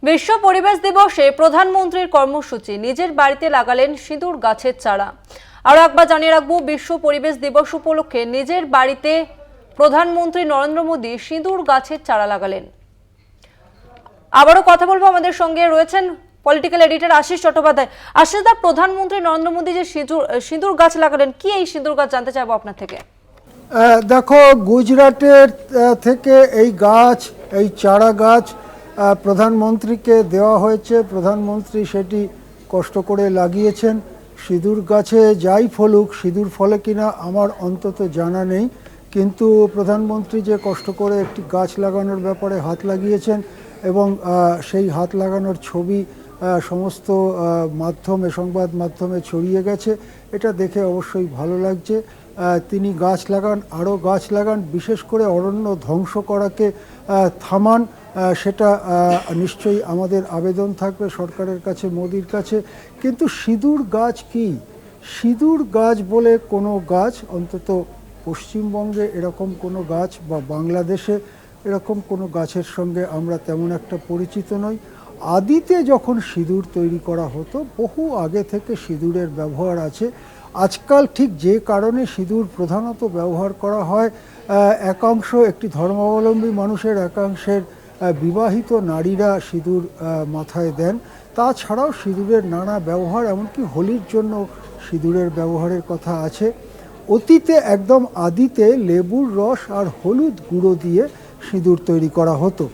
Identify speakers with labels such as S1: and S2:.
S1: বিশ্ব পরিবেশ দিবসে প্রধানমন্ত্রীর কর্মসূচি, নিজের বাড়িতে লাগালেন সিঁদুর গাছের চারা। আরও একবার জানিয়ে রাখবো, বিশ্ব পরিবেশ দিবস উপলক্ষে নিজের বাড়িতে প্রধানমন্ত্রী নরেন্দ্র মোদী সিঁদুর গাছের চারা লাগালেন। আবারও কথা বলবো, আমাদের সঙ্গে রয়েছেন পলিটিক্যাল এডিটর আশিস চট্টোপাধ্যায়। আশিস দা, প্রধানমন্ত্রী নরেন্দ্র মোদী যে সিঁদুর গাছ লাগালেন, কি এই সিঁদুর গাছ, জানতে চাইবো আপনার থেকে।
S2: দেখো, গুজরাটের থেকে এই চারা গাছ প্রধানমন্ত্রীকে দেওয়া হয়েছে। প্রধানমন্ত্রী সেটি কষ্ট করে লাগিয়েছেন। সিঁদুর গাছে যাই ফলুক, সিঁদুর ফলে কিনা আমার অন্তত জানা নেই, কিন্তু প্রধানমন্ত্রী যে কষ্ট করে একটি গাছ লাগানোর ব্যাপারে হাত লাগিয়েছেন এবং সেই হাত লাগানোর ছবি সমস্ত সংবাদ মাধ্যমে ছড়িয়ে গেছে, এটা দেখে অবশ্যই ভালো লাগছে। তিনি গাছ লাগান, আরও গাছ লাগান, বিশেষ করে অরণ্য ধ্বংস করাকে থামান, সেটা নিশ্চয়ই আমাদের আবেদন থাকবে সরকারের কাছে, মোদির কাছে। কিন্তু সিঁদুর গাছ কি? সিঁদুর গাছ বলে কোনো গাছ অন্তত পশ্চিমবঙ্গে এরকম কোনো গাছ বা বাংলাদেশে এরকম কোনো গাছের সঙ্গে আমরা তেমন একটা পরিচিত নই। আদিতে যখন সিঁদুর তৈরি করা হতো, বহু আগে থেকে সিঁদুরের ব্যবহার আছে। আজকাল ঠিক যে কারণে সিঁদুর প্রধানত ব্যবহার করা হয়, একাংশ একটি ধর্মাবলম্বী মানুষের একাংশের বিবাহিত নারীরা সিঁদুর মাথায় দেন। তাছাড়াও সিঁদুরের নানা ব্যবহার, এমনকি হোলির জন্য সিঁদুরের ব্যবহারের কথা আছে। অতীতে একদম আদিতে লেবুর রস আর হলুদ গুঁড়ো দিয়ে সিঁদুর তৈরি করা হতো।